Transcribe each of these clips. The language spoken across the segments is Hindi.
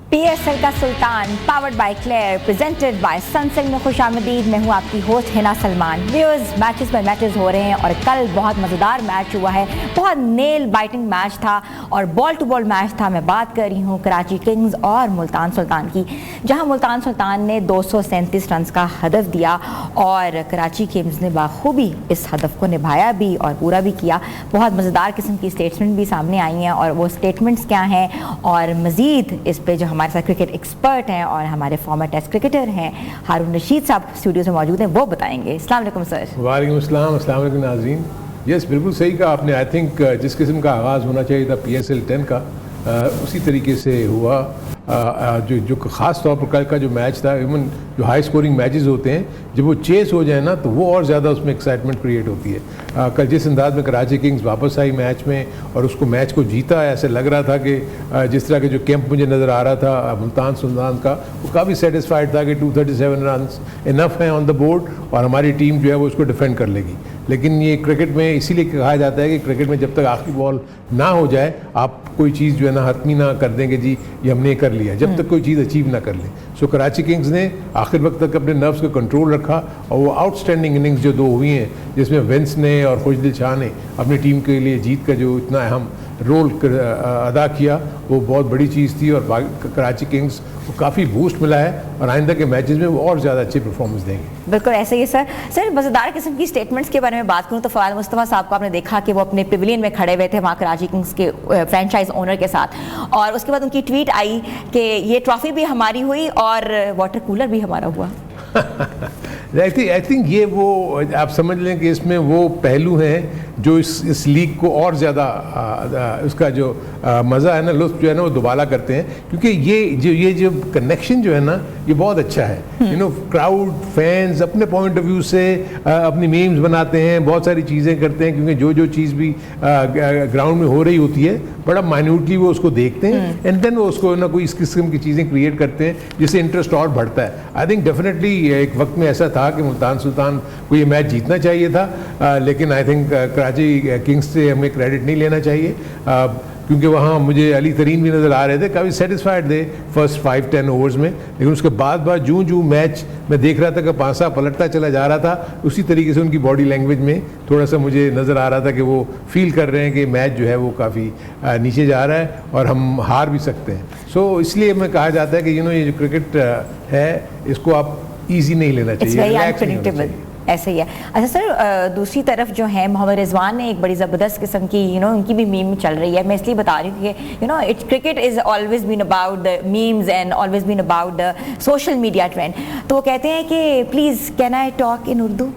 PSL का सुल्तान powered by Claire presented by Sunsilk में खुशामदीद। मैं हूँ आपकी host Hina Salman. Viewers, matches पर मैचेस हो रहे हैं और कल बहुत मज़ेदार मैच हुआ है, बहुत नेल बाइटिंग मैच था और बॉल टू बॉल मैच था। मैं बात कर रही हूँ कराची किंग्स और मुल्तान सुल्तान की, जहाँ मुल्तान सुल्तान ने 237 रन का हदफ दिया और कराची किंग्स ने बाखूबी इस हदफ को निभाया भी और पूरा भी किया। बहुत मज़ेदार किस्म की स्टेटमेंट भी सामने आई हैं और वो स्टेटमेंट्स क्या हैं और मज़ीद इस पर जो हमारे साथ क्रिकेट एक्सपर्ट हैं और हमारे फॉर्मर टेस्ट क्रिकेटर हैं हारून रशीद साहब स्टूडियो में मौजूद हैं, वो बताएंगे। अस्सलाम वालेकुम सर। वालेकुम अस्सलाम, अस्सलाम वालेकुम नाज़रीन। यस, बिल्कुल सही कहा आपने। आई थिंक जिस किस्म का आगाज़ होना चाहिए था PSL 10 का उसी तरीके से हुआ। जो ख़ास तौर पर कल का जो मैच था, इवन जो हाई स्कोरिंग मैचेस होते हैं, जब वो चेस हो जाए ना तो वो और ज़्यादा उसमें एक्साइटमेंट क्रिएट होती है। कल जिस अंदाज में कराची किंग्स वापस आई मैच में और उसको मैच को जीता, ऐसे लग रहा था कि जिस तरह के जो कैंप मुझे नज़र आ रहा था मुल्तान सुल्तान का, वो काफ़ी सेटिस्फाइड था कि 237 रन इनफ हैं ऑन द बोर्ड और हमारी टीम जो है वो उसको डिफेंड कर लेगी। लेकिन ये क्रिकेट में इसीलिए कहा जाता है कि क्रिकेट में जब तक आखिरी बॉल ना हो जाए आप कोई चीज़ जो है ना हतमी ना कर देंगे जी ये हमने कर लिया, जब तक कोई चीज़ अचीव ना कर लें। सो कराची किंग्स ने आखिर वक्त तक अपने नर्व्स का कंट्रोल रखा और वो आउटस्टैंडिंग इनिंग्स जो 2 हुई हैं, जिसमें विंस ने और खुशदिल शाह ने अपनी टीम के लिए जीत का जो इतना अहम रोल अदा किया, वो बहुत बड़ी चीज़ थी और कराची किंग्स को काफ़ी बूस्ट मिला है और आइंदा के मैचेस में वो और ज़्यादा अच्छी परफॉर्मेंस देंगे। बिल्कुल ऐसे ही सर मज़ेदार किस्म की स्टेटमेंट्स के बारे में बात करूँ तो फवाद मुस्तफ़ा साहब को आपने देखा कि वो अपने पेविलियन में खड़े हुए थे वहाँ कराची किंग्स के फ्रेंचाइज ओनर के साथ, और उसके बाद उनकी ट्वीट आई कि ये ट्रॉफी भी हमारी हुई और वाटर कूलर भी हमारा हुआ। आई थिंक ये वो आप समझ लें कि इसमें वो पहलू हैं जो इस लीग को और ज़्यादा उसका जो मज़ा है ना, लुत्फ़ जो है ना वो दुबाला करते हैं, क्योंकि ये जो कनेक्शन जो है ना ये बहुत अच्छा है। यू नो, क्राउड फैंस अपने पॉइंट ऑफ व्यू से अपनी मीम्स बनाते हैं, बहुत सारी चीज़ें करते हैं, क्योंकि जो चीज़ भी ग्राउंड में हो रही होती है बड़ा माइन्यूटली वो उसको देखते हैं एंड देन वो उसको ना कोई इस किस्म की चीज़ें क्रिएट करते हैं जिससे इंटरेस्ट और बढ़ता है। आई थिंक डेफिनेटली एक वक्त में ऐसा था कि मुल्तान सुल्तान को ये मैच जीतना चाहिए था, लेकिन आई थिंक कराची किंग्स से हमें क्रेडिट नहीं लेना चाहिए, क्योंकि वहाँ मुझे अली तरीन भी नज़र आ रहे थे, काफ़ी सेटिस्फाइड थे फर्स्ट 5-10 ओवर्स में, लेकिन उसके बाद जूँ मैच मैं देख रहा था कि पासा पलटता चला जा रहा था, उसी तरीके से उनकी बॉडी लैंग्वेज में थोड़ा सा मुझे नज़र आ रहा था कि वो फील कर रहे हैं कि मैच जो है वो काफ़ी नीचे जा रहा है और हम हार भी सकते हैं। सो इसलिए मैं कहा जाता है कि ये जो क्रिकेट है इसको आप ईजी नहीं लेना चाहिए, ऐसे ही है। अच्छा सर, दूसरी तरफ जो है मोहम्मद रिजवान ने एक बड़ी ज़बरदस्त किस्म की उनकी भी मीम चल रही है। मैं इसलिए बता रही हूँ कि it's cricket is always been about the memes and always been about the social media trend. तो वो कहते हैं कि please can I talk in Urdu.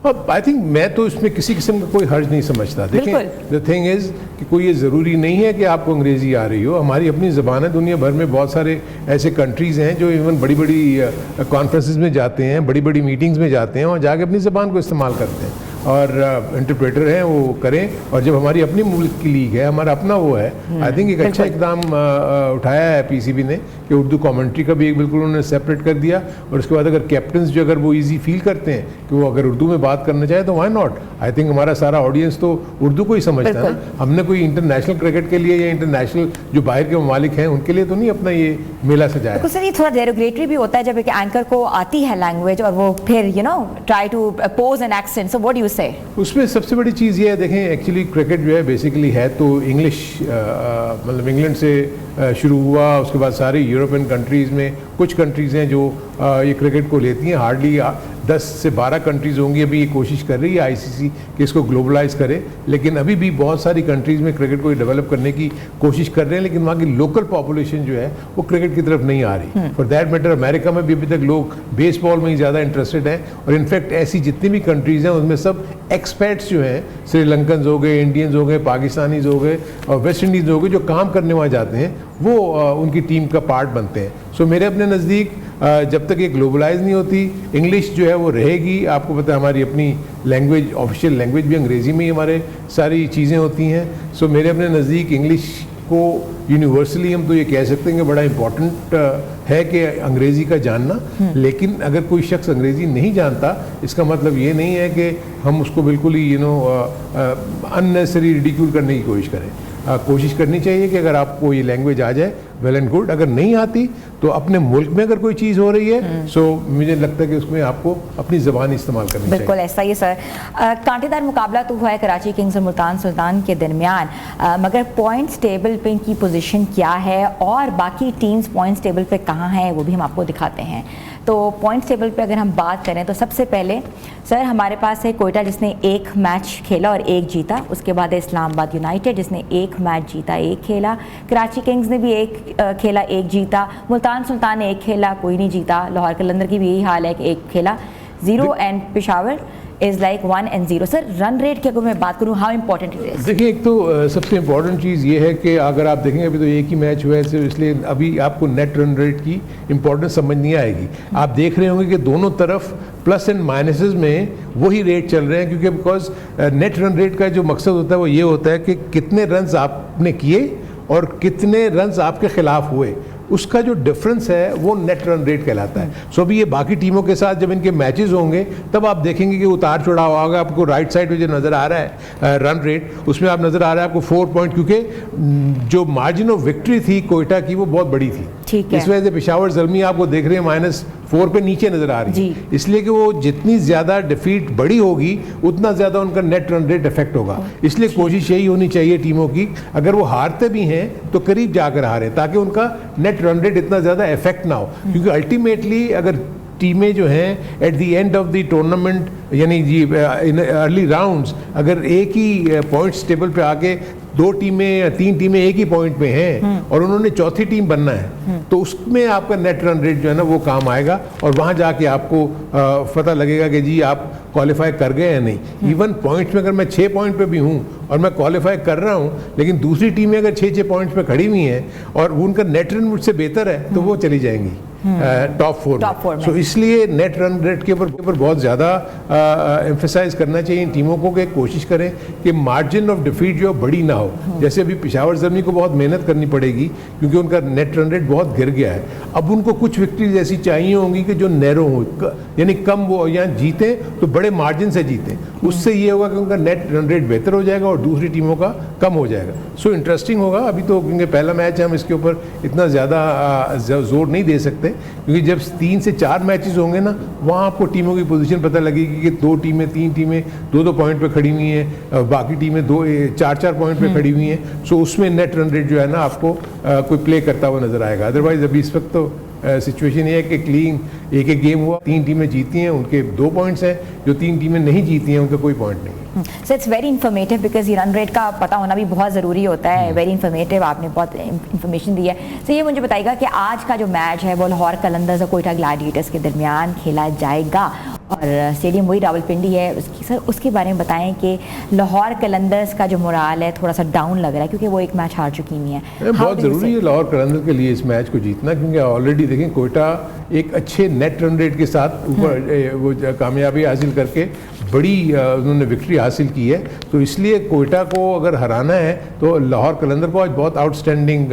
I think मैं तो इसमें किसी किस्म का कोई हर्ज नहीं समझता। देखिए, द थिंग इज़ कि कोई ये ज़रूरी नहीं है कि आपको अंग्रेज़ी आ रही हो, हमारी अपनी ज़बान है। दुनिया भर में बहुत सारे ऐसे कंट्रीज़ हैं जो इवन बड़ी बड़ी कॉन्फ्रेंसेस में जाते हैं, बड़ी बड़ी मीटिंग्स में जाते हैं और जाके अपनी ज़बान को इस्तेमाल करते हैं और इंटरप्रेटर हैं वो करें। और जब हमारी अपनी मुल्क की लीग है, हमारा अपना वो है, आई थिंक एक अच्छा इकदाम उठाया है PCB ने कि उर्दू कमेंट्री का भी एक बिल्कुल उन्होंने सेपरेट कर दिया। और उसके बाद अगर कैप्टन्स जो अगर वो इजी फील करते हैं कि वो अगर उर्दू में बात करना चाहे तो व्हाई नॉट। आई थिंक हमारा सारा ऑडियंस तो उर्दू को ही समझता है ना, हमने कोई इंटरनेशनल क्रिकेट के लिए या इंटरनेशनल जो बाहर के ममालिक हैं उनके लिए तो नहीं अपना ये मेला सजाया। सर, ये थोड़ा डेरोगेटरी भी होता है जब एक एंकर को आती है लैंग्वेज और वो फिर try to pose an accent. So what do you say? उसमें सबसे बड़ी चीज़ ये है, देखें एक्चुअली क्रिकेट जो है बेसिकली है तो इंग्लिश, मतलब इंग्लैंड से शुरू हुआ, उसके बाद सारी यूरोपियन कंट्रीज़ में कुछ कंट्रीज़ हैं जो ये क्रिकेट को लेती हैं। हार्डली 10 से 12 कंट्रीज़ होंगी अभी ये कोशिश कर रही है ICC कि इसको ग्लोबलाइज करे, लेकिन अभी भी बहुत सारी कंट्रीज़ में क्रिकेट को डेवलप करने की कोशिश कर रहे हैं, लेकिन वहाँ की लोकल पॉपुलेशन जो है वो क्रिकेट की तरफ नहीं आ रही। फॉर दैट मैटर अमेरिका में भी अभी तक लोग बेसबॉल में ही ज़्यादा इंटरेस्टेड हैं और इनफैक्ट ऐसी जितनी भी कंट्रीज़ हैं उनमें सब एक्सपर्ट्स जो हैं, श्रीलंकन्स हो गए, इंडियंस हो गए, पाकिस्तानीज हो गए और वेस्ट इंडीज़ हो गए, जो काम करने वहाँ जाते हैं वो उनकी टीम का पार्ट बनते हैं। सो मेरे अपने नज़दीक जब तक ये ग्लोबलाइज नहीं होती, इंग्लिश जो है वो रहेगी। आपको पता है हमारी अपनी लैंग्वेज, ऑफिशियल लैंग्वेज भी अंग्रेज़ी में ही हमारे सारी चीज़ें होती हैं। सो मेरे अपने नज़दीक इंग्लिश को यूनिवर्सली हम तो ये कह सकते हैं कि बड़ा इम्पॉर्टेंट है कि अंग्रेज़ी का जानना, लेकिन अगर कोई शख्स अंग्रेज़ी नहीं जानता इसका मतलब ये नहीं है कि हम उसको बिल्कुल ही अननेसेसरी रिडिक्यूल करने की कोशिश करें। कोशिश करनी चाहिए कि अगर आपको ये लैंग्वेज आ जाए वेल एंड गुड, अगर नहीं आती तो अपने मुल्क में अगर कोई चीज़ हो रही है सो मुझे लगता है कि उसमें आपको अपनी ज़बान इस्तेमाल करनी चाहिए। बिल्कुल ऐसा ही सर। कांटेदार मुकाबला तो हुआ है कराची किंग्स और मुल्तान सुल्तान के दरमियान, मगर पॉइंट्स टेबल पे इनकी पोजीशन क्या है और बाकी टीम्स पॉइंट्स टेबल पे कहाँ हैं वो भी हम आपको दिखाते हैं। तो पॉइंट्स टेबल पे अगर हम बात करें तो सबसे पहले सर हमारे पास है कोयटा जिसने 1 मैच खेला और 1 जीता, उसके बाद है इस्लामाबाद यूनाइटेड जिसने 1 मैच जीता 1 खेला, कराची किंग्स ने भी 1 खेला 1 जीता, मुल्तान सुल्तान ने 1 खेला कोई नहीं जीता, लाहौर कलंदर की भी यही हाल है कि 1 खेला 0 and Peshawar is like 1 and 0। Sir run rate की अगर मैं बात करूँ हाउ इम्पोर्टेंट इट इज़? देखिए एक तो सबसे इम्पोर्टेंट चीज़ ये है कि अगर आप देखेंगे अभी तो एक ही मैच हुआ है सिर्फ, इसलिए अभी आपको नेट रन रेट की इम्पोर्टेंस समझ नहीं आएगी। आप देख रहे होंगे कि दोनों तरफ प्लस एंड माइनसेस में वही रेट चल रहे हैं, क्योंकि बिकॉज नेट रन रेट का जो मकसद होता है वो ये होता है कि कितने रन्स आपने किए और कितने रन्स आपके खिलाफ हुए, उसका जो डिफरेंस है वो नेट रन रेट कहलाता है। सो अभी ये बाकी टीमों के साथ जब इनके मैचेस होंगे तब आप देखेंगे कि उतार चढ़ाव होगा। आपको राइट साइड पे जो नज़र आ रहा है रन रेट, उसमें आप नज़र आ रहा है आपको 4 पॉइंट, क्योंकि जो मार्जिन ऑफ विक्ट्री थी कोयटा की वो बहुत बड़ी थी, ठीक है। इस वजह से पेशावर ज़ल्मी आपको देख रहे हैं -4 पे नीचे नज़र आ रही है, इसलिए कि वो जितनी ज़्यादा डिफीट बड़ी होगी उतना ज़्यादा उनका नेट रन रेट इफेक्ट होगा। इसलिए कोशिश यही होनी चाहिए टीमों की, अगर वो हारते भी हैं तो करीब जाकर हारें ताकि उनका नेट रन रेट इतना ज़्यादा इफेक्ट ना हो, क्योंकि अल्टीमेटली अगर टीमें जो हैं at the end of the tournament यानी जी इन अर्ली राउंड्स अगर एक ही पॉइंट्स टेबल पे आके 2 टीमें या 3 टीमें एक ही पॉइंट पे हैं और उन्होंने चौथी टीम बनना है तो उसमें आपका नेट रन रेट जो है ना वो काम आएगा और वहाँ जाके आपको पता लगेगा कि जी आप क्वालिफाई कर गए या नहीं। इवन पॉइंट्स में अगर मैं 6 पॉइंट पे भी हूँ और मैं क्वालिफाई कर रहा हूँ, लेकिन दूसरी टीमें अगर 6 पॉइंट्स पे खड़ी हुई हैं और उनका नेट रन मुझसे बेहतर है तो वो चली जाएंगी टॉप 4 में। सो इसलिए नेट रन रेट के ऊपर बहुत ज़्यादा एम्फेसाइज करना चाहिए इन टीमों को कि कोशिश करें कि मार्जिन ऑफ डिफीट जो बड़ी ना हो। जैसे अभी पेशावर ज़ल्मी को बहुत मेहनत करनी पड़ेगी क्योंकि उनका नेट रन रेट बहुत गिर गया है। अब उनको कुछ विक्ट्रीज ऐसी चाहिए होंगी कि जो नैरो हो, यानी कम वो यहाँ जीते तो बड़े मार्जिन से जीते, उससे ये होगा कि उनका नेट रन रेट बेहतर हो जाएगा और दूसरी टीमों का कम हो जाएगा। सो इंटरेस्टिंग होगा। अभी तो क्योंकि पहला मैच है हम इसके ऊपर इतना ज़्यादा जोर नहीं दे सकते, क्योंकि जब 3 से 4 मैचेस होंगे ना वहाँ आपको टीमों की पोजीशन पता लगेगी कि 2 टीमें 3 टीमें 2-2 पॉइंट पे खड़ी हुई हैं, बाकी टीमें 4-4 पॉइंट पे खड़ी हुई हैं। सो उसमें नेट रन रेट जो है ना आपको कोई प्ले करता हुआ नजर आएगा। अदरवाइज अभी इस वक्त तो सिचुएशन ये है कि क्लीन एक गेम हुआ, 3 टीमें जीती हैं उनके 2 पॉइंट्स हैं, जो 3 टीमें नहीं जीती हैं उनका कोई पॉइंट नहीं है। So it's very informative because ये रन रेट का पता होना भी बहुत ज़रूरी होता है। वेरी इन्फॉर्मेटिव, आपने बहुत इन्फॉर्मेशन दी है। तो ये मुझे बताइएगा कि आज का जो मैच है वो लाहौर कलंदर्स और कोयटा ग्लैडिएटर्स के दरमियान खेला जाएगा और स्टेडियम वही रावलपिंडी है। उसके बारे में बताएं कि लाहौर कलंदर्स का जो मोराल है थोड़ा सा डाउन लग रहा है क्योंकि वो एक मैच हार चुकी हुई है। बहुत ज़रूरी है लाहौर कलंदर के लिए इस मैच को जीतना, क्योंकि ऑलरेडी देखें कोयटा एक अच्छे नेट रन रेट के साथ ऊपर वो कामयाबी हासिल करके बड़ी उन्होंने विक्ट्री हासिल की है। तो इसलिए कोयटा को अगर हराना है तो लाहौर कलंदर को आज बहुत आउटस्टैंडिंग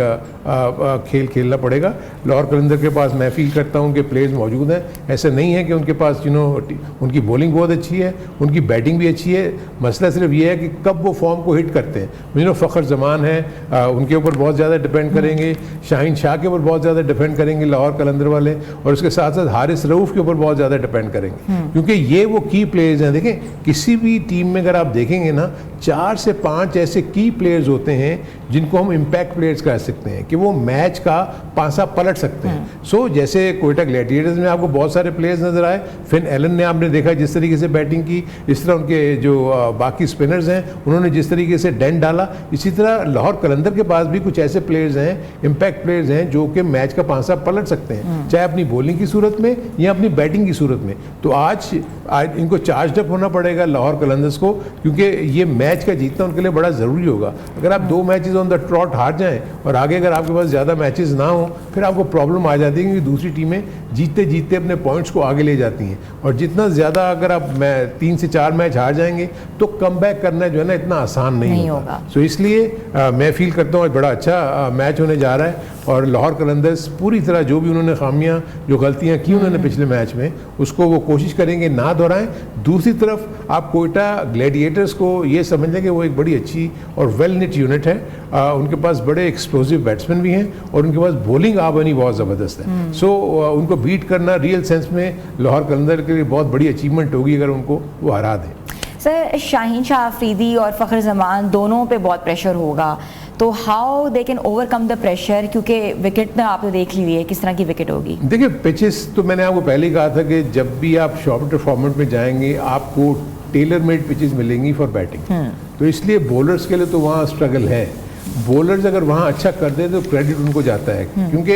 खेल खेलना पड़ेगा। लाहौर कलंदर के पास मैं फील करता हूँ कि प्लेयर्स मौजूद हैं, ऐसा नहीं है कि उनके पास उनकी बॉलिंग बहुत अच्छी है, उनकी बैटिंग भी अच्छी है। मसला सिर्फ ये है कि कब वो फॉर्म को हिट करते हैं। फ़खर जमान है उनके ऊपर बहुत ज़्यादा डिपेंड करेंगे, शाहीन शाह के ऊपर बहुत ज़्यादा डिपेंड करेंगे लाहौर कलंदर वाले, और उसके साथ साथ हारिस रऊफ़ के ऊपर बहुत ज़्यादा डिपेंड करेंगे, क्योंकि ये वो की प्लेयर्स हैं। देखें किसी भी टीम में अगर आप देखेंगे ना 4 से 5 ऐसे की प्लेयर्स होते हैं जिनको हम इम्पैक्ट प्लेयर्स कह सकते हैं कि वो मैच का पासा पलट सकते हैं। सो जैसे कोयटा ग्लैडिएटर्स में आपको बहुत सारे प्लेयर्स नजर आए, फिन एलन ने आपने देखा जिस तरीके से बैटिंग की, इस तरह उनके जो बाकी स्पिनर्स हैं उन्होंने जिस तरीके से डेंट डाला, इसी तरह लाहौर कलंदर के पास भी कुछ ऐसे प्लेयर्स हैं, इम्पैक्ट प्लेयर्स हैं जो कि मैच का पासा पलट सकते हैं, चाहे अपनी बॉलिंग की सूरत में या अपनी बैटिंग की सूरत में। तो आज इनको चार्ज अप होना पड़ेगा लाहौर कलंदर्स को, क्योंकि ये मैच का जीतना उनके लिए बड़ा ज़रूरी होगा। अगर आप 2 मैचेस ऑन द ट्रॉट हार जाएं और आगे अगर आपके पास ज़्यादा मैचेस ना हो फिर आपको प्रॉब्लम आ जाती है, क्योंकि दूसरी टीमें जीतते जीतते अपने पॉइंट्स को आगे ले जाती हैं, और जितना ज़्यादा अगर आप 3 से 4 मैच हार जाएंगे तो कम बैक करना जो है ना इतना आसान नहीं होगा। सो इसलिए मैं फील करता हूँ आज बड़ा अच्छा मैच होने जा रहा है। और लाहौर कलंदर्स पूरी तरह जो भी उन्होंने खामियां, जो गलतियां की उन्होंने पिछले मैच में, उसको वो कोशिश करेंगे ना दोहराएं। दूसरी तरफ आप कोयटा ग्लैडिएटर्स को ये समझ लें कि वो एक बड़ी अच्छी और वेल निट यूनिट है। उनके पास बड़े एक्सप्लोसिव बैट्समैन भी हैं और उनके पास बॉलिंग आबनी बहुत ज़बरदस्त है। सो उनको बीट करना रियल सेंस में लाहौर कलंदर के लिए बहुत बड़ी अचीवमेंट होगी अगर उनको वो हरा दें। सर, शाहीन शाह अफरीदी और फ़खर जमान दोनों पे बहुत प्रेशर होगा, तो how they can overcome the pressure, क्योंकि विकेट ना आपने देख ली है किस तरह की विकेट होगी। देखिए पिचेस तो मैंने आपको पहले ही कहा था कि जब भी आप शॉर्टर फॉर्मेट में जाएंगे आपको टेलर मेड पिचेस मिलेंगी फॉर बैटिंग, तो इसलिए बॉलर्स के लिए तो वहाँ स्ट्रगल है। बॉलर्स अगर वहाँ अच्छा कर दें तो क्रेडिट उनको जाता है, क्योंकि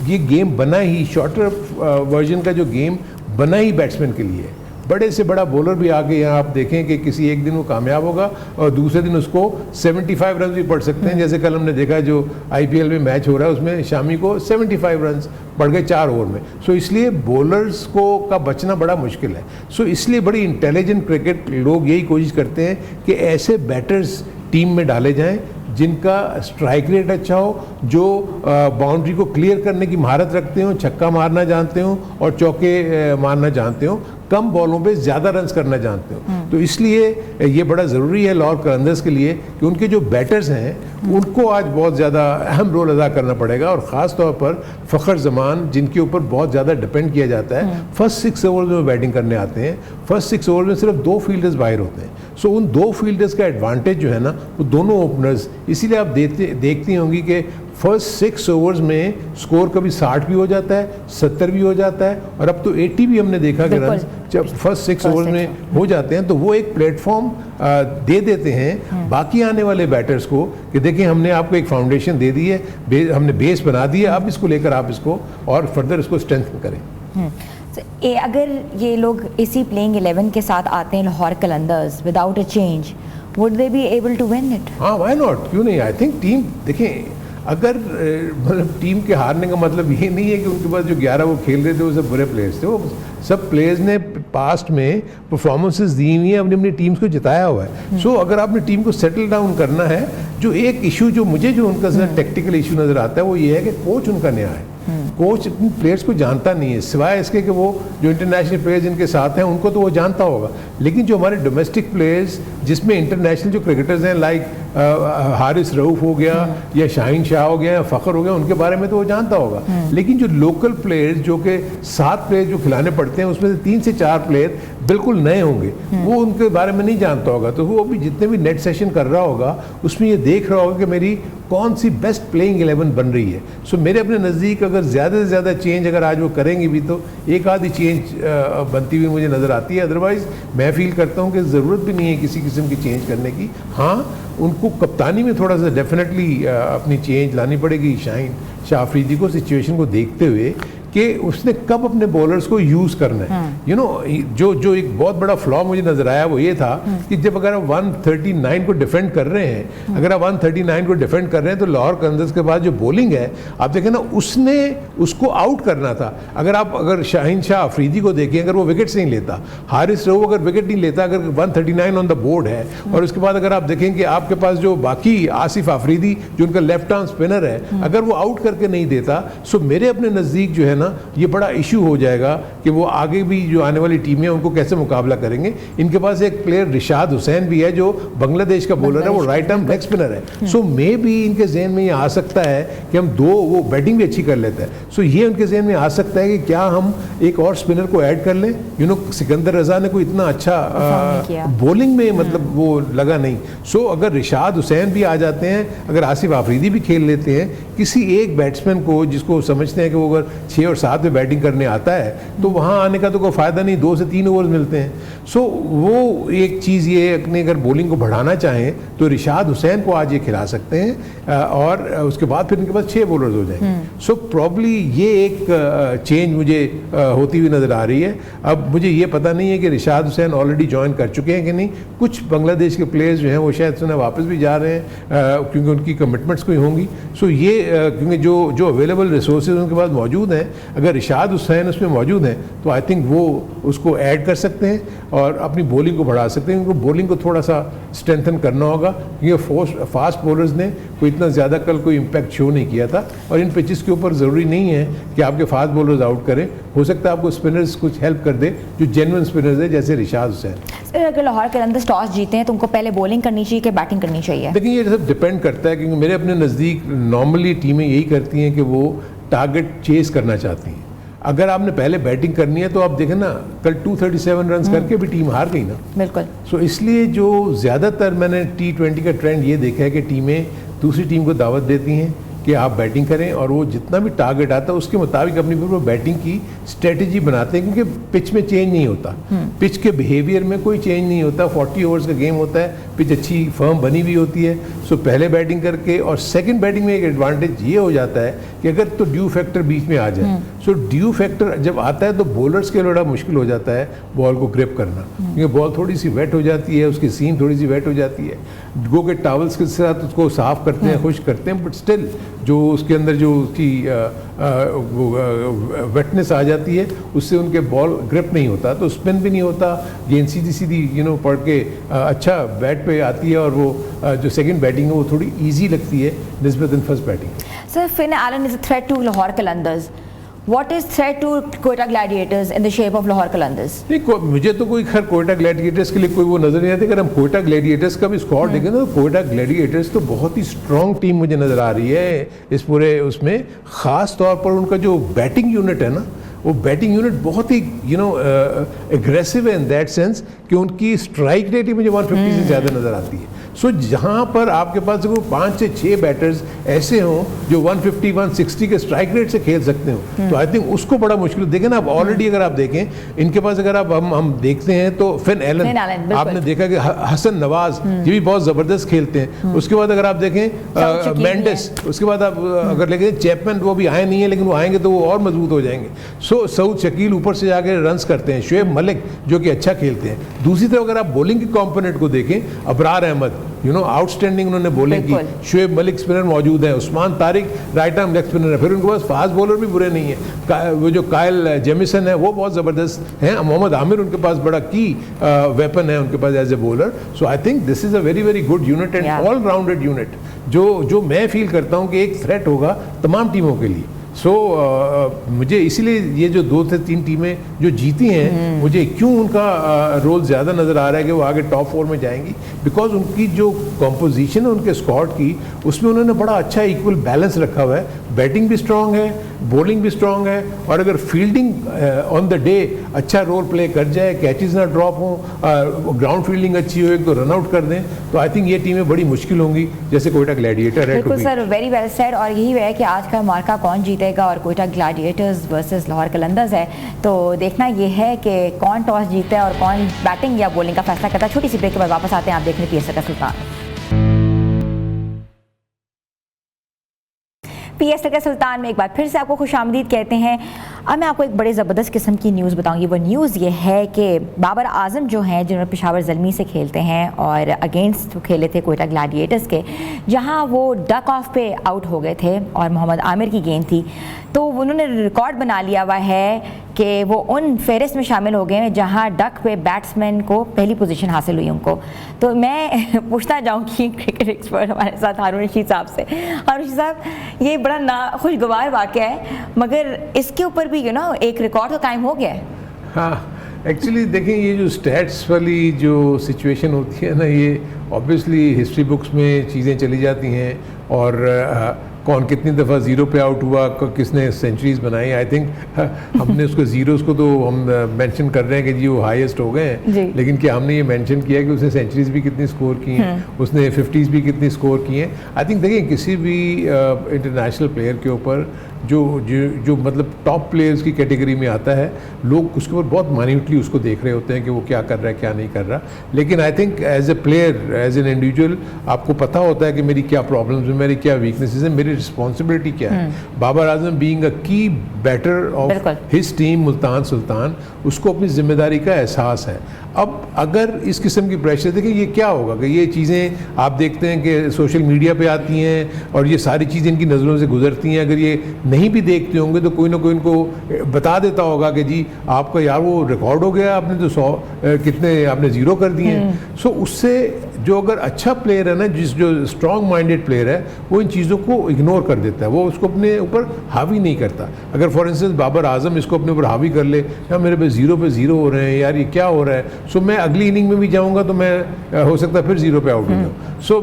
ये गेम बना ही, शॉर्टर वर्जन का जो गेम बना ही बैट्समैन के लिए है। बड़े से बड़ा बॉलर भी आगे यहाँ आप देखें कि किसी एक दिन वो कामयाब होगा और दूसरे दिन उसको 75 रन भी पड़ सकते हैं। जैसे कल हमने देखा जो IPL में मैच हो रहा है उसमें शामी को 75 रन पड़ गए 4 ओवर में। सो इसलिए बॉलर्स को का बचना बड़ा मुश्किल है। सो इसलिए बड़ी इंटेलिजेंट क्रिकेट लोग यही कोशिश करते हैं कि ऐसे बैटर्स टीम में डाले जाएं जिनका स्ट्राइक रेट अच्छा हो, जो बाउंड्री को क्लियर करने की महारत रखते हो, छक्का मारना जानते हो और चौके मारना जानते हो, कम बॉलों पे ज़्यादा रन्स करना जानते हो। तो इसलिए ये बड़ा ज़रूरी है लाहौर कलंदर्स के लिए कि उनके जो बैटर्स हैं उनको आज बहुत ज़्यादा अहम रोल अदा करना पड़ेगा, और ख़ास तौर पर फ़खर जमान जिनके ऊपर बहुत ज़्यादा डिपेंड किया जाता है। फर्स्ट 6 ओवर्स में बैटिंग करने आते हैं, फर्स्ट 6 ओवर में सिर्फ 2 फील्डर्स बाहर होते हैं। सो उन 2 फील्डर्स का एडवांटेज जो है ना वो दोनों ओपनर्स, इसीलिए आप देखती होंगी कि फर्स्ट 6 ओवर्स में स्कोर कभी 60 भी हो जाता है, 70 भी हो जाता है, और अब तो 80 भी हमने देखा कि रन जब फर्स्ट 6 ओवर्स में हो जाते हैं तो वो एक प्लेटफॉर्म दे देते हैं बाकी आने वाले बैटर्स को कि देखिए हमने आपको एक फाउंडेशन दे दी है, हमने बेस बना दिया, अब इसको लेकर आप इसको और फर्दर इसको स्ट्रेंथन करें। अगर ये लोग इसी प्लेइंग 11 के साथ आते हैं Lahore Qalandars without a change, would they be able to win it? हाँ, व्हाई नॉट, क्यों नहीं। आई थिंक टीम, देखें अगर मतलब टीम के हारने का मतलब ये नहीं है कि उनके पास जो 11 वो खेल रहे थे वो सब बुरे प्लेयर्स थे। वो सब प्लेयर्स ने पास्ट में परफॉर्मेंसेस दी हुई हैं, अपनी अपनी टीम्स को जिताया हुआ है। सो अगर आपने टीम को सेटल डाउन करना है, जो एक इशू जो मुझे जो उनका टेक्टिकल इशू नज़र आता है वो ये है कि कोच उनका नया है। कोच अपने प्लेयर्स को जानता नहीं है, सिवाय इसके कि वो जो इंटरनेशनल प्लेयर्स जिनके साथ हैं उनको तो वो जानता होगा, लेकिन जो हमारे डोमेस्टिक प्लेयर्स जिसमें इंटरनेशनल जो क्रिकेटर्स हैं लाइक हारिस रऊफ हो गया या शाहीन शाह हो गया या फ़खर हो गया, उनके बारे में तो वो जानता होगा। लेकिन जो लोकल प्लेयर्स जो कि 7 प्लेयर जो खिलाने पड़ते हैं उसमें से 3 से 4 प्लेयर बिल्कुल नए होंगे, वो उनके बारे में नहीं जानता होगा। तो वो भी जितने भी नेट सेशन कर रहा होगा उसमें ये देख रहा होगा कि मेरी कौन सी बेस्ट प्लेइंग 11 बन रही है। सो मेरे अपने नज़दीक अगर ज़्यादा से ज़्यादा चेंज अगर आज वो करेंगे भी तो एक आधी चेंज बनती हुई मुझे नज़र आती है। अदरवाइज़ मैं फील करता हूँ कि ज़रूरत भी नहीं है किसी किस्म की चेंज करने की। हाँ, उनको कप्तानी में थोड़ा सा डेफिनेटली अपनी चेंज लानी पड़ेगी शाहीन शाह अफरीदी को, सिचुएशन को देखते हुए कि उसने कब अपने बॉलर्स को यूज़ करना है। यू नो जो एक बहुत बड़ा फ्लॉ मुझे नज़र आया वो ये था कि जब अगर आप 139 को डिफेंड कर रहे हैं, अगर आप 139 को डिफेंड कर रहे हैं तो लाहौर कलंदर्स के बाद जो बॉलिंग है आप देखें ना, उसने उसको आउट करना था। अगर शाहीन शाह अफरीदी को देखें, अगर वो विकेट नहीं लेता, हारिस रऊफ अगर विकेट नहीं लेता, अगर 139 ऑन द बोर्ड है, और उसके बाद अगर आप देखें कि आपके पास जो बाकी आसिफ अफरीदी जो उनका लेफ्ट आर्म स्पिनर है, अगर वो आउट करके नहीं देता, सो मेरे अपने नज़दीक जो है ना ये बड़ा इशू हो जाएगा कि वो आगे भी जो आने वाली टीमें उनको कैसे मुकाबला करेंगे। इनके पास एक प्लेयर रिशाद हुसैन भी है जो बांग्लादेश का बॉलर है, वो राइट आर्म लेग स्पिनर है। सो मे भी इनके जहन में ये आ सकता है कि हम वो बैटिंग भी अच्छी कर लेते हैं। सो ये उनके जहन में आ सकता है कि क्या हम एक और स्पिनर को ऐड कर लें। यू नो सिकंदर रजा ने कोई इतना अच्छा बॉलिंग में मतलब वो लगा नहीं। सो अगर रिशाद हुसैन भी आ जाते हैं, अगर आसिफ आफरीदी भी खेल लेते हैं, किसी एक बैट्समैन को जिसको समझते हैं कि वो अगर 6 और 7 में बैटिंग करने आता है तो वहाँ आने का तो कोई फ़ायदा नहीं, 2 से 3 ओवर मिलते हैं। सो वो एक चीज़ ये अपने अगर बॉलिंग को बढ़ाना चाहें तो रिशाद हुसैन को आज ये खिला सकते हैं और उसके बाद फिर इनके पास 6 बॉलर्स हो जाएंगे। सो प्रॉब्ली ये एक चेंज मुझे होती हुई नज़र आ रही है। अब मुझे ये पता नहीं है कि रिशाद हुसैन ऑलरेडी ज्वाइन कर चुके हैं कि नहीं। कुछ बांग्लादेश के प्लेयर्स जो हैं वो शायद सुना वापस भी जा रहे हैं क्योंकि उनकी कमिटमेंट्स कोई होंगी। सो ये क्योंकि जो अवेलेबल रिसोर्सेज उनके पास मौजूद हैं अगर रिशाद हुसैन उसमें मौजूद हैं तो आई थिंक वो उसको ऐड कर सकते हैं और अपनी बॉलिंग को बढ़ा सकते हैं। उनको बॉलिंग को थोड़ा सा स्ट्रेंथन करना होगा क्योंकि फास्ट बॉलर्स ने कोई इतना ज़्यादा कल कोई इम्पैक्ट शो नहीं किया था और इन पिचेस के ऊपर ज़रूरी नहीं है कि आपके फास्ट बॉलर्स आउट करें, हो सकता है आपको स्पिनर्स कुछ हेल्प कर दे जो जेन्युइन स्पिनर्स है जैसे रिशाद हुसैन। सर अगर लाहौर कलंदर्स टॉस जीते हैं तो उनको पहले बॉलिंग करनी चाहिए कि बैटिंग करनी चाहिए? देखिए ये सब डिपेंड करता है क्योंकि मेरे अपने नज़दीक नॉर्मली टीमें यही करती हैं कि वो टारगेट चेस करना चाहती हैं। अगर आपने पहले बैटिंग करनी है तो आप देखें ना कल 237 रन करके भी टीम हार गई ना। बिल्कुल। सो इसलिए जो ज़्यादातर मैंने T20 का ट्रेंड ये देखा है कि टीमें दूसरी टीम को दावत देती हैं कि आप बैटिंग करें और वो जितना भी टारगेट आता है उसके मुताबिक अपनी वो बैटिंग की स्ट्रेटजी बनाते हैं क्योंकि पिच में चेंज नहीं होता, पिच के बिहेवियर में कोई चेंज नहीं होता। 40 ओवर्स का गेम होता है, पिच अच्छी फर्म बनी हुई होती है। सो पहले बैटिंग करके और सेकंड बैटिंग में एक एडवांटेज ये हो जाता है कि अगर तो ड्यू फैक्टर बीच में आ जाए, सो ड्यू फैक्टर जब आता है तो बॉलर्स के लिए बड़ा मुश्किल हो जाता है बॉल को ग्रिप करना क्योंकि बॉल थोड़ी सी वेट हो जाती है, उसकी सीम थोड़ी सी वेट हो जाती है। गो के टॉवल्स के साथ उसको साफ करते हैं, खुश करते हैं, बट स्टिल जो उसके अंदर जो उसकी वेटनेस आ जाती है उससे उनके बॉल ग्रिप नहीं होता, तो स्पिन भी नहीं होता, गेंद सीधी सीधी पड़ के अच्छा बैट पे आती है और वो जो सेकंड बैटिंग है वो थोड़ी इजी लगती है निस्बतन first batting. Sir, Finn Allen is a threat to Lahore Qalandars. What is threat to Quetta Gladiators in the shape of Lahore Qalandars? नहीं, मुझे तो कोई खैर कोयटा ग्लैडिएटर्स के लिए कोई वो नज़र नहीं आती। अगर हम कोयटा ग्लैडिएटर्स का भी स्क्वाड देखें तो कोयटा ग्लैडिएटर्स तो बहुत ही स्ट्रॉन्ग टीम मुझे नज़र आ रही है इस पूरे उसमें। ख़ास तौर पर उनका जो बैटिंग यूनिट है ना, वो बैटिंग यूनिट बहुत ही एग्रेसिव है इन दैट सेंस कि उनकी स्ट्राइक रेट ही मुझे 150 से ज़्यादा नज़र आती है। सो जहाँ पर आपके पास देखो 5 से 6 बैटर्स ऐसे हों जो 150 160 के स्ट्राइक रेट से खेल सकते हो तो आई थिंक उसको बड़ा मुश्किल देखें ना। आप ऑलरेडी अगर आप देखें इनके पास अगर आप हम देखते हैं तो फिन एलन आपने देखा कि हसन नवाज ये भी बहुत ज़बरदस्त खेलते हैं। उसके बाद अगर आप देखें मेंडिस, उसके बाद आप अगर देखें चैपमैन, वो भी आए नहीं है लेकिन वो आएंगे तो वो और मजबूत हो जाएंगे। सो सऊद शकील ऊपर से जाके रन्स करते हैं, शुएब मलिक जो कि अच्छा खेलते हैं। दूसरी तरफ अगर आप बॉलिंग के कॉम्पोनेंट को देखें, अबरार अहमद आउटस्टैंडिंग उन्होंने बॉलिंग की, शुएब मलिक स्पिनर मौजूद है, Usman Tariq right arm leg spinner है, फिर उनके पास फास्ट बॉलर भी बुरे नहीं है, वो जो कायल जेमिसन है वो बहुत ज़बरदस्त हैं, मोहम्मद आमिर उनके पास बड़ा की वेपन है उनके पास as a bowler. So I think this is a very very good unit and all rounded unit जो मैं फील करता हूँ कि एक थ्रेट होगा तमाम टीमों के लिए। सो मुझे इसीलिए ये जो 2 से 3 टीमें जो जीती हैं मुझे क्यों उनका रोल ज़्यादा नज़र आ रहा है कि वो आगे टॉप 4 में जाएंगी, बिकॉज उनकी जो कॉम्पोजिशन है उनके स्क्वाड की उसमें उन्होंने बड़ा अच्छा इक्वल बैलेंस रखा हुआ है। बैटिंग भी स्ट्रांग है, बॉलिंग भी स्ट्रांग है और अगर फील्डिंग ऑन द डे अच्छा रोल प्ले कर जाए, कैचेस ना ड्रॉप हों, ग्राउंड फील्डिंग अच्छी हो, एक तो रन आउट कर दें, तो आई थिंक ये टीमें बड़ी मुश्किल होंगी जैसे कोयटा ग्लैडिएटर है। बिल्कुल सर, वेरी वेल सेड। और यही है कि आज का मार्का कौन जीतेगा और कोयटा ग्लैडिएटर्स वर्सेस लाहौर कलंदर्स है, तो देखना ये है कि कौन टॉस जीतता है और कौन बैटिंग या बॉलिंग का फैसला करता है। छोटी सी ब्रेक के बाद वापस आते हैं, आप देख रहे हैं पीएसएल का सुल्तान। पीएसएल का सुल्तान में एक बार फिर से आपको खुशामदीद कहते हैं। अब मैं आपको एक बड़े ज़बरदस्त किस्म की न्यूज़ बताऊंगी। वो न्यूज़ ये है कि बाबर आजम जो हैं जिन्होंने पेशावर ज़ल्मी से खेलते हैं और अगेंस्ट खेले थे कोयटा ग्लैडिएटर्स के, जहां वो डक ऑफ पे आउट हो गए थे और मोहम्मद आमिर की गेंद थी, तो उन्होंने रिकॉर्ड बना लिया हुआ है कि वो उन फेहरिस्त में शामिल हो गए हैं जहां डक पे बैट्समैन को पहली पोजीशन हासिल हुई उनको। तो मैं पूछना चाहूँगी क्रिकेट एक्सपर्ट हमारे साथ हारून रशीद साहब से, हारून रशीद साहब, ये बड़ा नाखुशगवार वाक़या है मगर इसके ऊपर भी एक रिकॉर्ड तो कायम हो गया है। हाँ, एक्चुअली देखें ये जो स्टैट्स वाली जो सिचुएशन होती है ना, ये ऑब्वियसली हिस्ट्री बुक्स में चीज़ें चली जाती हैं और कौन कितनी दफ़ा ज़ीरो पे आउट हुआ, किसने सेंचुरीज बनाई। आई थिंक हमने उसको ज़ीरोज़ को तो हम मेंशन कर रहे हैं कि जी वो हाईएस्ट हो गए हैं, लेकिन क्या हमने ये मेंशन किया कि उसने सेंचुरीज भी कितनी स्कोर की हैं, उसने 50s भी कितनी स्कोर की हैं। आई थिंक देखिए किसी भी इंटरनेशनल प्लेयर के ऊपर जो मतलब टॉप प्लेयर्स की कैटेगरी में आता है, लोग उसके ऊपर बहुत माइन्यूटली उसको देख रहे होते हैं कि वो क्या कर रहा है क्या नहीं कर रहा। लेकिन I think as a player, as an individual, आपको पता होता है कि मेरी क्या प्रॉब्लम्स हैं, मेरी क्या वीकनेसेस हैं, मेरी रिस्पॉन्सिबिलिटी क्या है। Babar Azam being a key batter of his team Multan Sultan, उसको अपनी जिम्मेदारी का एहसास है। अब अगर इस किस्म की प्रेशर, देखिए ये क्या होगा कि ये चीज़ें आप देखते हैं कि सोशल मीडिया पे आती हैं और ये सारी चीज़ें इनकी नज़रों से गुजरती हैं। अगर ये नहीं भी देखते होंगे तो कोई ना कोई उनको बता देता होगा कि जी आपका यार वो रिकॉर्ड हो गया, आपने तो 100 कितने आपने ज़ीरो कर दिए हैं। सो उससे जो अगर अच्छा प्लेयर है ना, जो स्ट्रॉन्ग माइंडेड प्लेयर है, वो इन चीज़ों को इग्नोर कर देता है, वो उसको अपने ऊपर हावी नहीं करता। अगर फॉर इंस्टेंस बाबर आजम इसको अपने ऊपर हावी कर ले, यार मेरे पे ज़ीरो हो रहे हैं, यार ये क्या हो रहा है, सो मैं अगली इनिंग में भी जाऊँगा तो मैं हो सकता है फिर 0 पे आउट हो जाऊँ। सो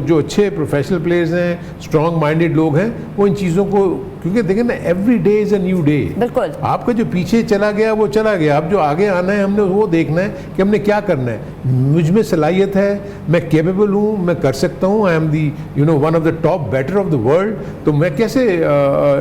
जो अच्छे प्रोफेशनल प्लेयर्स हैं, स्ट्रॉन्ग माइंडेड लोग हैं, वो इन चीज़ों को, क्योंकि देखें ना every day is a new day. बिल्कुल, आपका जो पीछे चला गया वो चला गया, अब जो आगे आना है हमने वो देखना है कि हमने क्या करना है। मुझ में सलाहियत है, मैं कैपेबल हूँ, मैं कर सकता हूँ, I am the one of the top batter of the world, तो मैं कैसे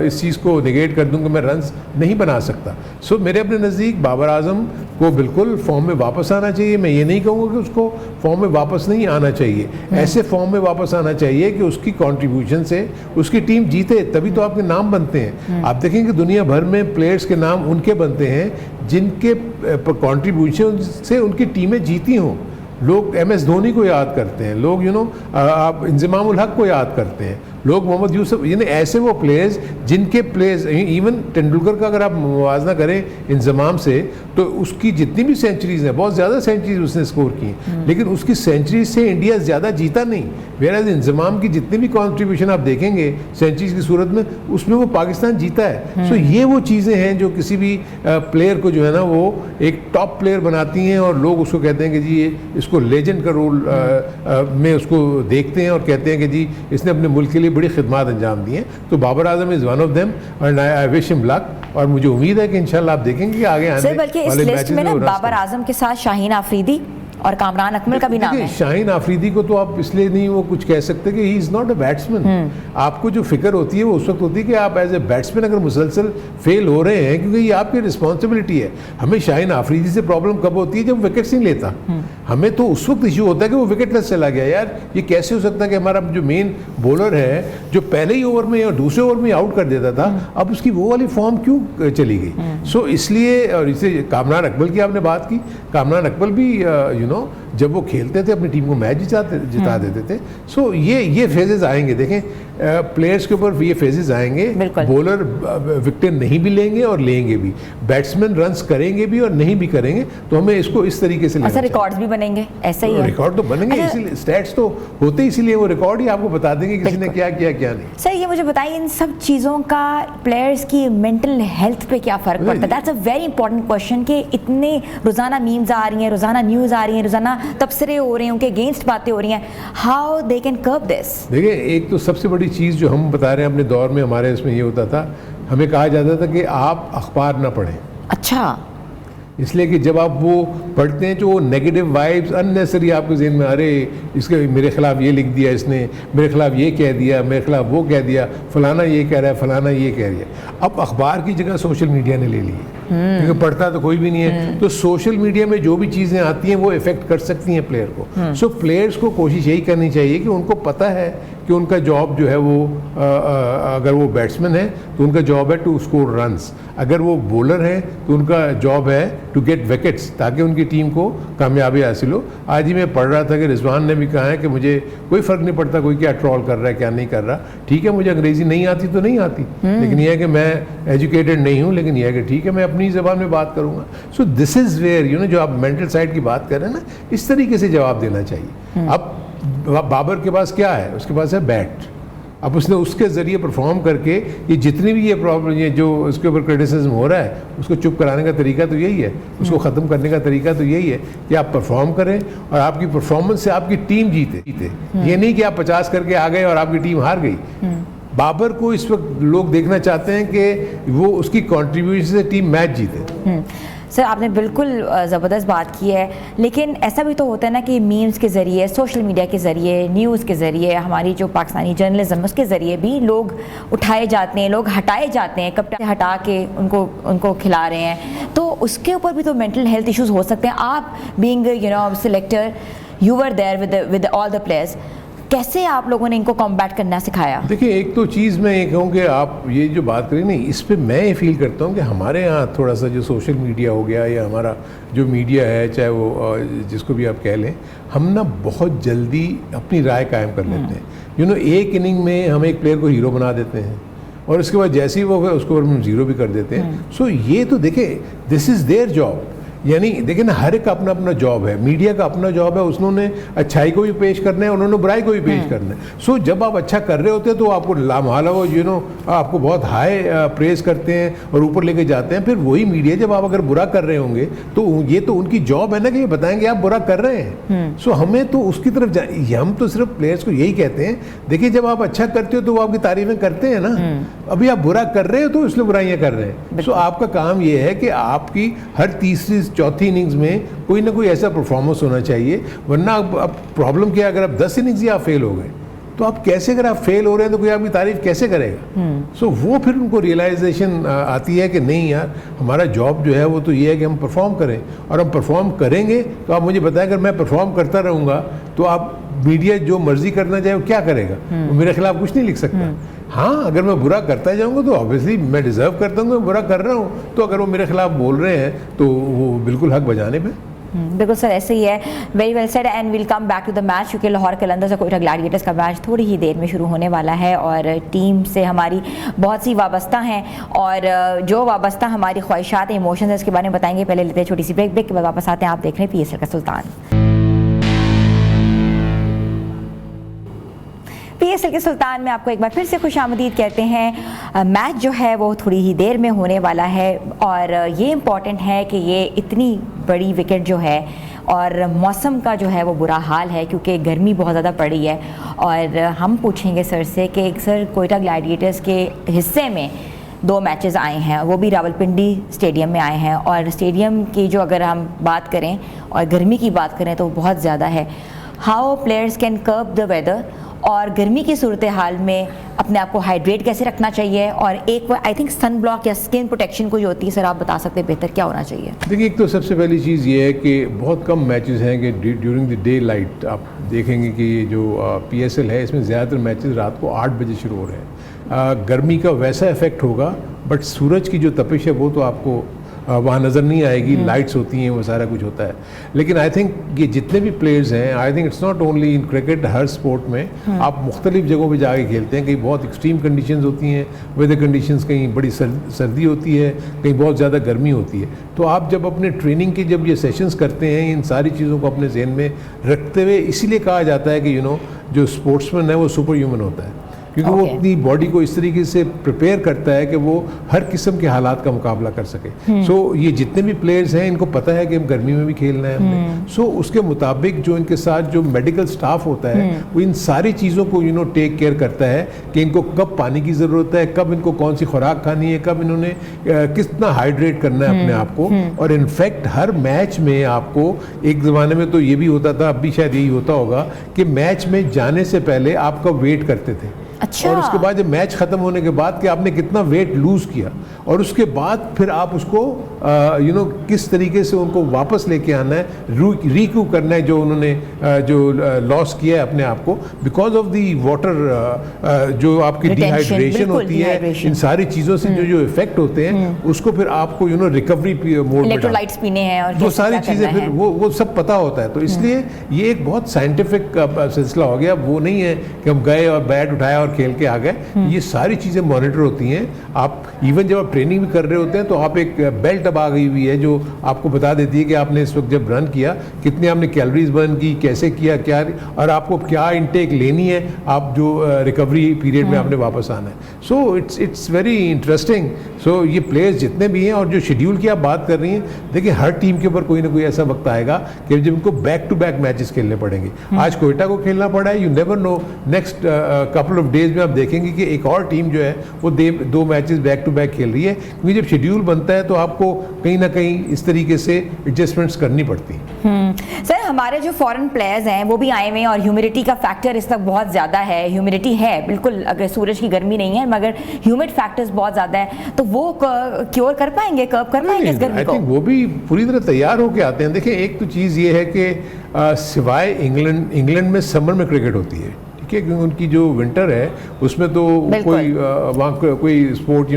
इस चीज़ को निगेट कर दूँ कि मैं रन्स नहीं बना सकता। सो मेरे अपने नज़दीक बाबर आजम को बिल्कुल फॉर्म में वापस आना चाहिए। मैं ये नहीं कहूँगा कि उसको फॉर्म में वापस नहीं आना चाहिए, ऐसे फॉर्म में वापस आना चाहिए कि उसकी कंट्रीब्यूशन से उसकी टीम जीते, तभी तो आपके नाम बनते हैं। आप देखेंगे दुनिया भर में प्लेयर्स के नाम उनके बनते हैं जिनके कंट्रीब्यूशन से उनकी टीमें जीती हों। लोग MS धोनी को याद करते हैं, लोग आप इंजमाम उल हक को याद करते हैं, लोग मोहम्मद यूसुफ, यानी ऐसे वो प्लेयर्स जिनके प्लेयर्स, इवन तेंदुलकर का अगर आप मुवाजना करें इंजमाम से, तो उसकी जितनी भी सेंचुरीज हैं, बहुत ज़्यादा सेंचुरीज उसने स्कोर की, लेकिन उसकी सेंचुरीज से इंडिया ज़्यादा जीता नहीं। वेराज इंजमाम की जितनी भी कॉन्ट्रीब्यूशन आप देखेंगे सेंचुरीज की सूरत में, उसमें वो पाकिस्तान जीता है। सो ये वो चीज़ें हैं जो किसी भी प्लेयर को जो है ना वो एक टॉप प्लेयर बनाती हैं, और लोग उसको कहते हैं कि जी ये इसको लेजेंड का रोल में उसको देखते हैं और कहते हैं कि जी इसने अपने मुल्क के लिए बड़ी खिदमत अंजाम दी हैं। तो Babar Azam is one of them and I wish him luck, और मुझे उम्मीद है कि इंशाल्लाह आप देखेंगे कि आगे आने बल्कि इस लिस्ट में ना बाबर आजम के साथ शाहीन आफरीदी और कामरान अकमल का भी नाम है। शाहीन आफरीदी को तो आप इसलिए नहीं वो कुछ कह सकते कि he is not a batsman. आपको जो फिक्र होती है वो उस वक्त होती है कि आप एज ए बैट्समैन अगर मुसलसल फेल हो रहे हैं, क्योंकि ये आपकी रिस्पॉन्सिबिलिटी है। हमें शाहीन आफरीदी से प्रॉब्लम कब होती है, जब विकेट्स नहीं लेता। हमें तो उस वक्त इशू होता है कि वो विकेटलेस चला गया। यार ये कैसे हो सकता है कि हमारा जो मेन बॉलर है, जो पहले ही ओवर में और दूसरे ओवर में आउट कर देता था, अब उसकी वो वाली फॉर्म क्यों चली गई। सो इसलिए, और इसे कामरान अकमल की आपने बात की, कामरान अकमल भी जब वो खेलते थे अपनी टीम को मैच जिता देते थे। सो ये फेजेस आएंगे, देखें प्लेयर्स के ऊपर ये फेजेस आएंगे। बॉलर विकेट नहीं भी लेंगे और लेंगे भी, बैट्समैन रन्स करेंगे भी और नहीं भी करेंगे, तो हमें इसको इस तरीके से लेना रिकॉर्ड्स भी बनेंगे, ऐसा ही है। रिकॉर्ड तो बनेंगे, इसीलिए स्टैट्स तो होते इसीलिए, वो रिकॉर्ड ही आपको बता देंगे किसी ने क्या किया क्या नहीं। सर ये मुझे बताइए, इन सब चीज़ों का प्लेयर्स की मेंटल हेल्थ पे क्या फ़र्क पड़ता है? That's a very important question कि इतने रोज़ाना मीम्स आ रही हैं, रोज़ाना न्यूज़ आ रही हैं, रोज़ाना तबसरे हो रहे हैं, उनके अगेंस्ट बातें हो रही हैं, हाउ दे कैन कर्ब दिस? देखिए, एक तो सबसे बड़ी चीज़ जो हम बता रहे हैं अपने दौर में, हमारे इसमें ये होता था, हमें कहा जाता था कि आप अखबार ना पढ़ें। अच्छा, इसलिए कि जब आप वो पढ़ते हैं तो वो नेगेटिव वाइब्स अननेसरी आपके ज़हन में, अरे इसके मेरे खिलाफ ये लिख दिया इसने, मेरे खिलाफ ये कह दिया, मेरे खिलाफ वो कह दिया, फलाना ये कह रहा है, फलाना ये कह रही है। अब अखबार की जगह सोशल मीडिया ने ले ली है, क्योंकि पढ़ता तो कोई भी नहीं है। तो सोशल मीडिया में जो भी चीज़ें आती हैं वो इफ़ेक्ट कर सकती हैं प्लेयर को। सो प्लेयर्स को कोशिश यही करनी चाहिए कि उनको पता है कि उनका जॉब जो है वो अगर वो बैट्समैन है तो उनका जॉब है टू स्कोर रन्स, अगर वो बॉलर है तो उनका जॉब है टू गेट विकेट्स, ताकि उनकी टीम को कामयाबी हासिल हो। आज ही मैं पढ़ रहा था कि रिजवान ने भी कहा है कि मुझे कोई फ़र्क नहीं पड़ता कोई क्या ट्रॉल कर रहा है क्या नहीं कर रहा, ठीक है मुझे अंग्रेज़ी नहीं आती तो नहीं आती, लेकिन यह है कि मैं एजुकेटेड नहीं हूँ, लेकिन यह है कि ठीक है मैं अपनी ज़बान में बात करूँगा। सो दिस इज़ वेयर जो आप मेंटल साइड की बात कर रहे हैं ना, इस तरीके से जवाब देना चाहिए। अब बाबर के पास क्या है, उसके पास है बैट। अब उसने उसके ज़रिए परफॉर्म करके ये जितनी भी ये प्रॉब्लम, ये जो उसके ऊपर क्रिटिसिज्म हो रहा है, उसको चुप कराने का तरीका तो यही है, उसको ख़त्म करने का तरीका तो यही है कि आप परफॉर्म करें और आपकी परफॉर्मेंस से आपकी टीम जीते। ये नहीं कि आप 50 करके आ गए और आपकी टीम हार गई। बाबर को इस वक्त लोग देखना चाहते हैं कि वो उसकी कंट्रीब्यूशन से टीम मैच जीते। सर आपने बिल्कुल ज़बरदस्त बात की है, लेकिन ऐसा भी तो होता है ना कि मीम्स के ज़रिए, सोशल मीडिया के ज़रिए, न्यूज़ के ज़रिए, हमारी जो पाकिस्तानी जर्नलिज्म उसके ज़रिए भी लोग उठाए जाते हैं, लोग हटाए जाते हैं, कप्तान हटा के उनको खिला रहे हैं, तो उसके ऊपर भी तो मेंटल हेल्थ इश्यूज़ हो सकते हैं। आप being selector, you were there with all the players, कैसे आप लोगों ने इनको कॉम्बैट करना सिखाया? देखिए, एक तो चीज़ मैं ये कहूँ कि आप ये जो बात करें नहीं, इस पे मैं ये फील करता हूँ कि हमारे यहाँ थोड़ा सा जो सोशल मीडिया हो गया या हमारा जो मीडिया है, चाहे वो जिसको भी आप कह लें, हम ना बहुत जल्दी अपनी राय कायम कर लेते हैं। एक इनिंग में हम एक प्लेयर को हीरो बना देते हैं, और उसके बाद जैसे ही वो गए उसको हम जीरो भी कर देते हैं। सो ये तो देखिए, दिस इज़ देयर जॉब। यानी देखिए ना, हर एक का अपना अपना जॉब है। मीडिया का अपना जॉब है, उन्होंने अच्छाई को भी पेश करना है, उन्होंने बुराई को भी पेश करना है। सो जब आप अच्छा कर रहे होते हैं तो आपको लामहाला वो आपको बहुत हाई प्रेज करते हैं और ऊपर लेके जाते हैं। फिर वही मीडिया जब आप अगर बुरा कर रहे होंगे तो ये तो उनकी जॉब है ना कि ये बताएंगे आप बुरा कर रहे हैं। सो हमें तो उसकी तरफ हम तो सिर्फ प्लेयर्स को यही कहते हैं, देखिए जब आप अच्छा करते हो तो वो आपकी तारीफें करते हैं ना। अभी आप बुरा कर रहे हो तो इसलिए बुराइयां कर रहे हैं। सो आपका काम ये है कि आपकी हर तीसरी चौथी इनिंग्स में कोई ना कोई ऐसा परफॉर्मेंस होना चाहिए, वरना अब प्रॉब्लम क्या है, अगर आप 10 इनिंग्स ही आप फेल हो गए तो आप कैसे, अगर आप फेल हो रहे हैं तो कोई आपकी तारीफ कैसे करेगा। सो वो फिर उनको रियलाइजेशन आती है कि नहीं यार, हमारा जॉब जो है वो तो ये है कि हम परफॉर्म करें, और हम परफॉर्म करेंगे तो आप मुझे बताएं, अगर मैं परफॉर्म करता रहूँगा तो आप मीडिया जो मर्जी करना चाहे वो क्या करेगा, वो मेरे खिलाफ कुछ नहीं लिख सकता। हाँ, अगर मैं बुरा करता जाऊँगा तो ऑब्वियसली मैं डिजर्व करता हूँ, मैं बुरा कर रहा हूँ, तो अगर वो मेरे खिलाफ बोल रहे हैं तो वो बिल्कुल हक बजाने पे। बिल्कुल सर, ऐसे ही है। Very well said and will come back to the match, क्योंकि लाहौर कलंदर से कोयटा ग्लैडिएटर्स का मैच थोड़ी ही देर में शुरू होने वाला है और टीम से हमारी बहुत सी वाबस्ता हैं, और जो वाबस्ता हमारी ख्वाहिशात इमोशंस है इसके बारे में बताएंगे। पहले लेते हैं छोटी सी ब्रेक के बाद वापस आते हैं। आप देख रहे हैं PSL का सुल्तान। PSL के सुल्तान में आपको एक बार फिर से खुशामदीद कहते हैं। मैच जो है वो थोड़ी ही देर में होने वाला है, और ये इम्पॉर्टेंट है कि ये इतनी बड़ी विकेट जो है, और मौसम का जो है वो बुरा हाल है क्योंकि गर्मी बहुत ज़्यादा पड़ी है। और हम पूछेंगे सर से कि सर, कोयटा ग्लैडिएटर्स के हिस्से में 2 मैचेस आए हैं, वो भी रावलपिंडी स्टेडियम में आए हैं, और स्टेडियम की जो अगर हम बात करें और गर्मी की बात करें तो बहुत ज़्यादा है। How players can curb the weather, और गर्मी की सूरत हाल में अपने आप को हाइड्रेट कैसे रखना चाहिए, और एक आई थिंक सन ब्लॉक या स्किन प्रोटेक्शन कोई होती है सर, आप बता सकते हैं बेहतर क्या होना चाहिए। देखिए, एक तो सबसे पहली चीज़ ये है कि बहुत कम मैचेस हैं कि ड्यूरिंग द डे लाइट आप देखेंगे कि जो PSL है इसमें ज़्यादातर मैचेस रात को 8 बजे शुरू हो रहे हैं। गर्मी का वैसा इफेक्ट होगा, बट सूरज की जो तपिश है वो तो आपको वहाँ नज़र नहीं आएगी। लाइट्स होती हैं, वो सारा कुछ होता है। लेकिन आई थिंक ये जितने भी प्लेयर्स हैं, आई think it's not only in cricket, her sport में आप मुख्तलिफ जगहों पे जाके खेलते हैं। कहीं बहुत एक्सट्रीम कंडीशंस होती हैं, वेदर कंडीशंस, कहीं बड़ी सर्दी होती है, कहीं बहुत ज़्यादा गर्मी होती है। तो आप जब अपने ट्रेनिंग के जब ये सेशंस करते हैं, इन सारी चीज़ों को अपने जहन में रखते हुए, इसीलिए कहा जाता है कि जो स्पोर्ट्समैन है वो सुपर ह्यूमन होता है, क्योंकि वो अपनी बॉडी को इस तरीके से प्रिपेयर करता है कि वो हर किस्म के हालात का मुकाबला कर सके। सो ये जितने भी प्लेयर्स हैं इनको पता है कि हम गर्मी में भी खेलना है हमने। सो उसके मुताबिक जो इनके साथ जो मेडिकल स्टाफ होता है वो इन सारी चीज़ों को टेक केयर करता है कि इनको कब पानी की ज़रूरत है, कब इनको कौन सी खुराक खानी है, कब इन्होंने कितना हाइड्रेट करना है अपने आप को। और इनफैक्ट हर मैच में आपको, एक ज़माने में तो ये भी होता था, अब भी शायद यही होता होगा, कि मैच में जाने से पहले आपका वेट करते थे। अच्छा। और उसके बाद जब मैच खत्म होने के बाद कि आपने कितना वेट लूज किया, और उसके बाद फिर आप उसको किस तरीके से उनको वापस लेके आना है, रिक्यू करना है जो उन्होंने जो लॉस किया है अपने आप को बिकॉज ऑफ दी वाटर, जो आपकी डिहाइड्रेशन होती है, इन सारी चीज़ों से जो इफेक्ट होते हैं उसको फिर आपको रिकवरी मोड, इलेक्ट्रोलाइट्स पीने हैं और वो सारी चीज़ें फिर वो सब पता होता है। तो इसलिए ये एक बहुत साइंटिफिक सिलसिला हो गया। वो नहीं है कि हम गए और बैट उठाया और खेल के आ गए। ये सारी चीज़ें मॉनिटर होती हैं। आप इवन जब आप ट्रेनिंग भी कर रहे होते हैं तो आप एक बेल्ट अब आ गई हुई है जो आपको बता देती है कि आपने इस वक्त जब रन किया कितने आपने कैलोरीज बर्न की, कैसे किया, क्या, और आपको क्या इनटेक लेनी है, आप जो रिकवरी पीरियड में आपने वापस आना है। So it's very interesting. So ये प्लेयर्स जितने भी हैं और जो शेड्यूल की आप बात कर रही हैं, देखिए हर टीम के ऊपर कोई ना कोई ऐसा वक्त आएगा कि जब उनको बैक टू बैक मैचेस खेलने पड़ेंगे। आज कोयटा को खेलना पड़ा है, you never know, next couple of days में आप देखेंगे कि एक और टीम जो है वो 2 मैचेस बैक टू बैक खेल रही है। क्योंकि जब शेड्यूल बनता है तो आपको कहीं ना कहीं इस तरीके से एडजस्टमेंट्स करनी पड़ती हैं। सर, हमारे जो फॉरेन प्लेयर्स हैं वो भी आए हुए हैं और ह्यूमिडिटी का फैक्टर इस वक्त बहुत ज़्यादा है। ह्यूमिडिटी है बिल्कुल, अगर सूरज की गर्मी नहीं है मगर ह्यूमिड फैक्टर्स बहुत ज़्यादा है, तो वो क्योर कर पाएंगे, कर्व कर पाएंगे इस गर्मी को? आई थिंक वो भी पूरी तरह तैयार होके आते हैं। देखिए एक तो चीज़ ये है कि सिवाय इंग्लैंड में समर में क्रिकेट होती है, ठीक के, क्योंकि उनकी जो विंटर है उसमें तो कोई वहाँ कोई स्पोर्ट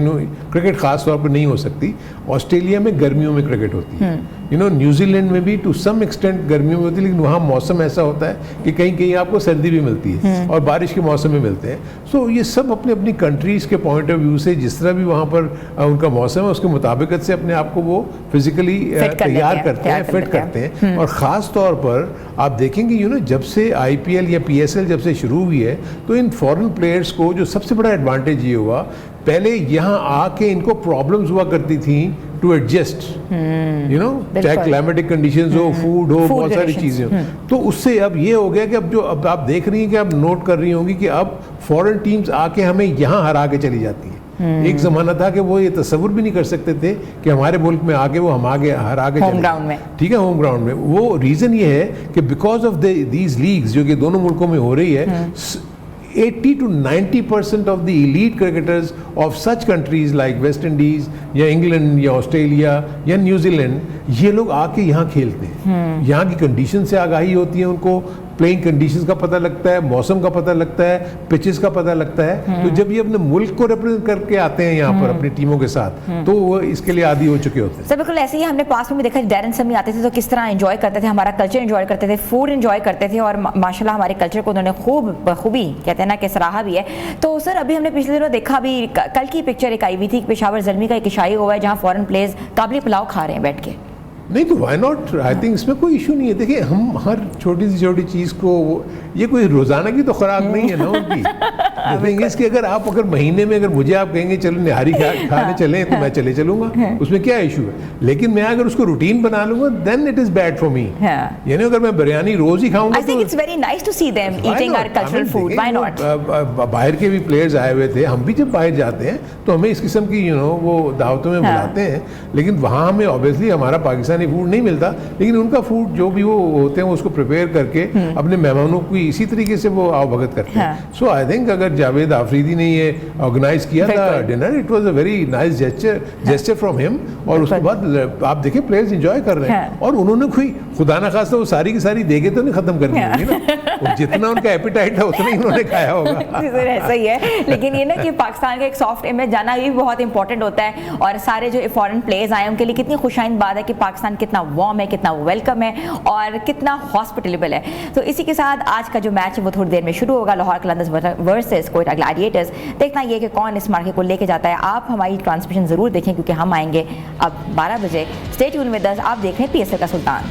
क्रिकेट खास तौर पर नहीं हो सकती। ऑस्ट्रेलिया में गर्मियों में क्रिकेट होती है, न्यूजीलैंड में भी टू सम एक्सटेंट गर्मियों में होती है, लेकिन वहाँ मौसम ऐसा होता है कि कहीं कहीं आपको सर्दी भी मिलती है और बारिश के मौसम में मिलते हैं। सो ये सब अपने अपनी कंट्रीज़ के पॉइंट ऑफ व्यू से जिस तरह भी वहाँ पर उनका मौसम है उसके मुताबिकत से अपने आप को वो फिजिकली तैयार करते हैं, फिट करते हैं। और ख़ास तौर पर आप देखेंगे जब से IPL या PSL जब से शुरू हुई है तो इन फॉरेन प्लेयर्स को जो सबसे बड़ा एडवांटेज ये हुआ, पहले यहाँ आके इनको प्रॉब्लम्स हुआ करती थी टू एडजस्ट, चाहे क्लाइमेटिक कंडीशंस हो, फूड हो, बहुत सारी चीज़ें हो। तो उससे अब ये हो गया कि अब आप देख रही हैं कि आप नोट कर रही होंगी कि अब फॉरेन टीम्स आके हमें यहाँ हरा के चली जाती हैं। एक ज़माना था कि वो ये तस्वुर भी नहीं कर सकते थे कि हमारे मुल्क में आके वो हम आगे हरा के होम ग्राउंड में, ठीक है, होम ग्राउंड में। वो रीज़न ये है कि बिकॉज ऑफ दीज लीग्स जो कि दोनों मुल्कों में हो रही है, 80 to 90% of the elite cricketers of such countries like West Indies या इंग्लैंड या ऑस्ट्रेलिया या न्यूजीलैंड, ये लोग आके यहाँ खेलते हैं। यहाँ की कंडीशन से आगाही होती है उनको, प्लेइंग कंडीशंस का पता लगता है, मौसम का पता लगता है, पिचेस का पता लगता है। तो जब ये अपने मुल्क को रिप्रेजेंट करके आते हैं यहाँ पर अपनी टीमों के साथ, तो वो इसके लिए आदी हो चुके होते हैं। सर बिल्कुल ऐसे ही हमने पास में भी देखा, डैरेन समी आते थे तो किस तरह एंजॉय करते थे, हमारा कल्चर एंजॉय करते थे, फूड एंजॉय करते थे, और माशाल्लाह हमारे कल्चर को उन्होंने खूब बखूबी कहते हैं ना कि सराहा भी है। तो सर अभी हमने पिछले दिनों देखा, भी कल की पिक्चर एक आई हुई थी, पेशावर ज़ल्मी का एक इशाई हुआ है जहाँ फॉरेन प्लेयर्स काबली पुलाव खा रहे हैं बैठ के। नहीं तो व्हाई नॉट, आई थिंक इसमें कोई इशू नहीं है। देखिए हम हर छोटी सी छोटी चीज़ को, ये कोई रोज़ाना की तो खुराक नहीं है ना उनकी। थिंग इज कि अगर महीने में अगर मुझे आप कहेंगे चलो निहारी खाने चलें तो मैं चले चलूँगा, उसमें क्या इशू है। लेकिन मैं अगर उसको रूटीन बना लूँगा then it is bad for me. यानी अगर मैं बिरयानी रोज़ ही खाऊंगा, I think it's very nice to see them eating our cultural food, why not. बाहर के भी प्लेयर्स आए हुए थे, हम भी जब बाहर जाते हैं तो हमें इस किस्म की वो दावतों में बुलाते हैं, लेकिन वहाँ हमें ऑब्वियसली हमारा पाकिस्तानी फूड नहीं मिलता, लेकिन उनका फूड जो भी वो होते हैं उसको प्रिपेयर करके अपने मेहमानों को इसी तरीके से वो आवभगत करते हैं। सो आई थिंक अगर जावेद आफरीदी ने ये ऑर्गेनाइज किया था dinner, it was a very nice gesture from him. और उसके बाद आप देखिए प्लेयर्स एंजॉय कर रहे हैं, और उन्होंने कोई खुदा ना खास्ता वो सारी की सारी देके तो नहीं खत्म कर दी होगी ना, जितना उनका एपिटाइट है उतना ही उन्होंने खाया होगा। ऐसा ही है, लेकिन ये ना कि पाकिस्तान का एक सॉफ्ट इमेज जाना भी बहुत इंपॉर्टेंट होता है, और सारे जो फॉरेन प्लेयर्स आए उनके लिए कितनी खुशाइंद बात है कि पाकिस्तान कितना वार्म है, कितना वेलकम है और कितना हॉस्पिटेबल है। तो इसी के साथ आज का जो मैच है वो थोड़ी देर में शुरू होगा, लाहौर कलंदर्स वर्सेस कोयटा ग्लैडिएटर्स। देखना ये कि कौन इस मार्के को लेके जाता है। आप हमारी ट्रांसमिशन जरूर देखें क्योंकि हम आएंगे अब 12 बजे। स्टे ट्यून विद अस, आप देख रहे हैं PSL का सुल्तान।